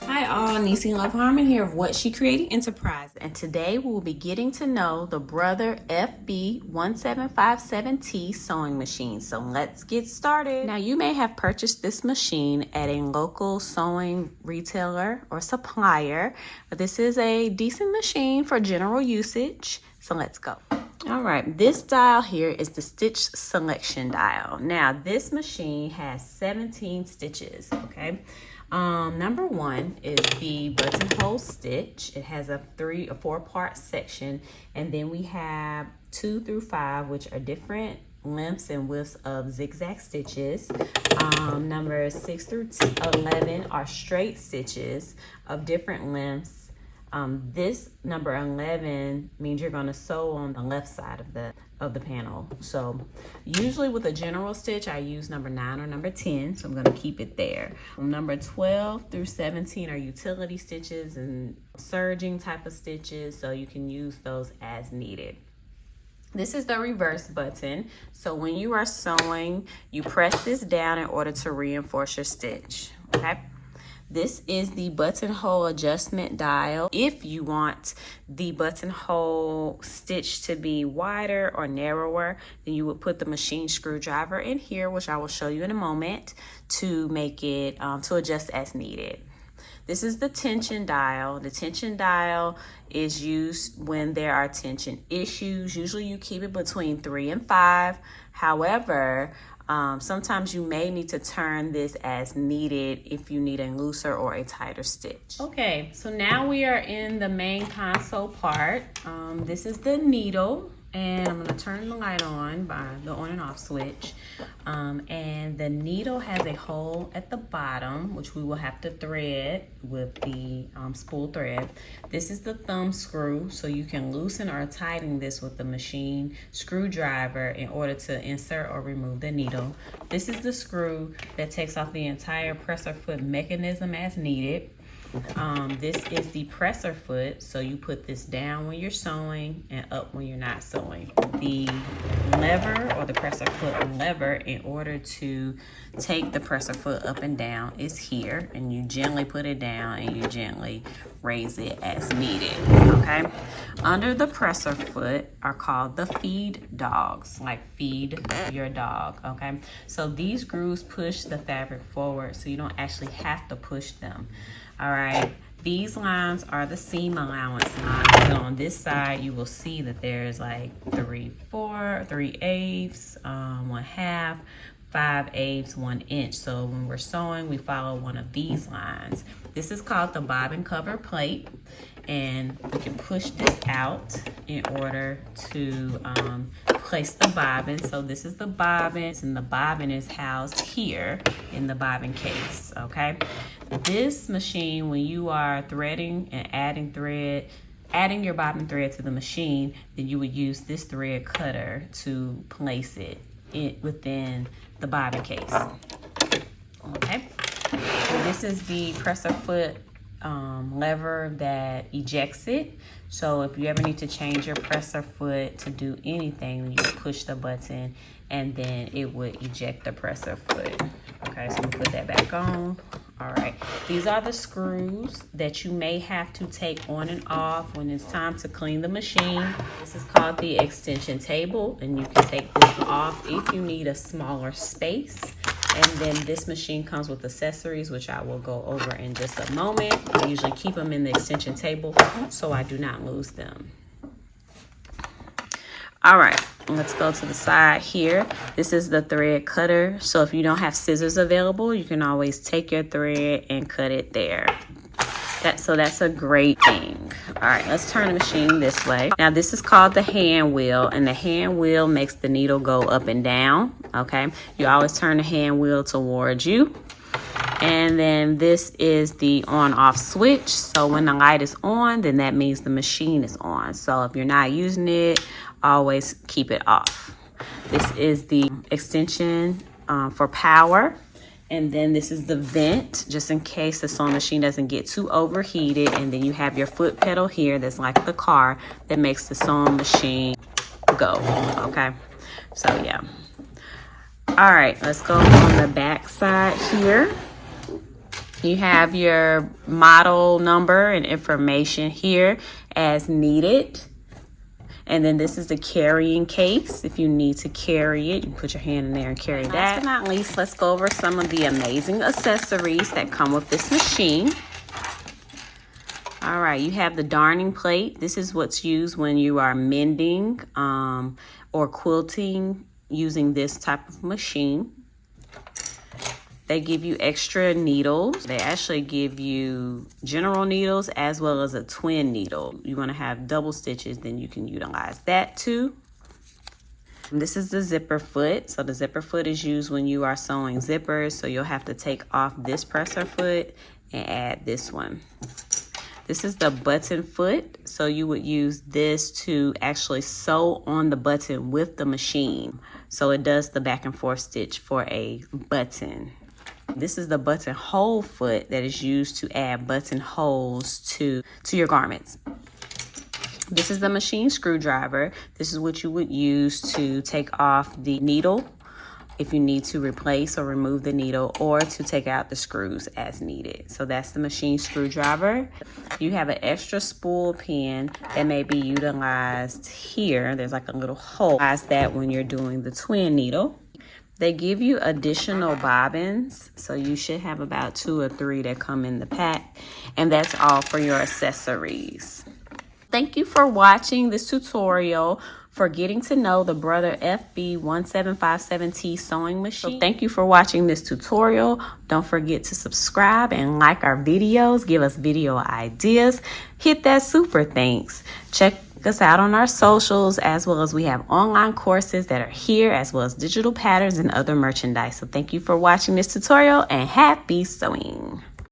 Hi all, Neci Love Harmon here of What She Created Enterprise, and today we will be getting to know the Brother FB1757T sewing machine. So let's get started. Now you may have purchased this machine at a local sewing retailer or supplier, but this is a decent machine for general usage. So let's go. All right, this dial here is the stitch selection dial. Now this machine has 17 stitches, okay? Number one is the buttonhole stitch. It has a 4-part section, and then we have 2 through 5, which are different lengths and widths of zigzag stitches. Numbers 6 through 11 are straight stitches of different lengths. This number 11 means you're going to sew on the left side of the panel. So usually with a general stitch, I use number 9 or number 10, so I'm going to keep it there. Number 12 through 17 are utility stitches and serging type of stitches, so you can use those as needed. This is the reverse button. So when you are sewing, you press this down in order to reinforce your stitch, okay? This is the buttonhole adjustment dial. If you want the buttonhole stitch to be wider or narrower, then you would put the machine screwdriver in here, which I will show you in a moment, to make it, to adjust as needed. This is the tension dial. The tension dial is used when there are tension issues. Usually you keep it between 3 and 5. However, sometimes you may need to turn this as needed if you need a looser or a tighter stitch. Okay, so now we are in the main console part. This is the needle, and I'm gonna turn the light on by the on and off switch. And the needle has a hole at the bottom, which we will have to thread with the spool thread. This is the thumb screw, so you can loosen or tighten this with the machine screwdriver in order to insert or remove the needle. This is the screw that takes off the entire presser foot mechanism as needed. This is the presser foot, so you put this down when you're sewing and up when you're not sewing. The lever or the presser foot lever in order to take the presser foot up and down is here, and you gently put it down and you gently raise it as needed, okay? Under the presser foot are called the feed dogs, like feed your dog, okay? So these grooves push the fabric forward, so you don't actually have to push them. All right, these lines are the seam allowance lines. So on this side, you will see that there's like 3/4, 3/8, 1/2, 5/8, 1 inch. So when we're sewing, we follow one of these lines. This is called the bobbin cover plate, and we can push this out in order to place the bobbin. So this is the bobbin, and the bobbin is housed here in the bobbin case, okay? This machine, when you are threading and adding your bobbin thread to the machine, then you would use this thread cutter to place it within the bobbin case, okay? So this is the presser foot lever that ejects it. So if you ever need to change your presser foot to do anything, you push the button and then it would eject the presser foot. Okay, so we put that back on. All right, these are the screws that you may have to take on and off when it's time to clean the machine. This is called the extension table, and you can take this off if you need a smaller space. And then this machine comes with accessories, which I will go over in just a moment. I usually keep them in the extension table so I do not lose them. All right, let's go to the side here. This is the thread cutter. So if you don't have scissors available, you can always take your thread and cut it there. So that's a great thing. All right, let's turn the machine this way. Now this is called the hand wheel, and the hand wheel makes the needle go up and down, okay? You always turn the hand wheel towards you. And then this is the on-off switch. So when the light is on, then that means the machine is on. So if you're not using it, always keep it off. This is the extension for power. And then this is the vent, just in case the sewing machine doesn't get too overheated. And then you have your foot pedal here that's like the car that makes the sewing machine go. Okay, so yeah. All right, let's go on the back side here. You have your model number and information here as needed. And then this is the carrying case. If you need to carry it, you put your hand in there and carry that. Last but not least, let's go over some of the amazing accessories that come with this machine. All right, you have the darning plate. This is what's used when you are mending or quilting using this type of machine. They give you extra needles. They actually give you general needles as well as a twin needle. You want to have double stitches, then you can utilize that too. This is the zipper foot. So the zipper foot is used when you are sewing zippers. So you'll have to take off this presser foot and add this one. This is the button foot. So you would use this to actually sew on the button with the machine. So it does the back and forth stitch for a button. This is the buttonhole foot that is used to add buttonholes to your garments. This is the machine screwdriver. This is what you would use to take off the needle if you need to replace or remove the needle, or to take out the screws as needed. So that's the machine screwdriver. You have an extra spool pin that may be utilized here. There's like a little hole. Utilize that when you're doing the twin needle. They give you additional bobbins, so you should have about 2 or 3 that come in the pack, and that's all for your accessories. Thank you for watching this tutorial for getting to know the Brother FB1757T sewing machine. So thank you for watching this tutorial. Don't forget to subscribe and like our videos. Give us video ideas. Hit that super thanks. Check us out on our socials, as well as we have online courses that are here, as well as digital patterns and other merchandise. So thank you for watching this tutorial, and happy sewing.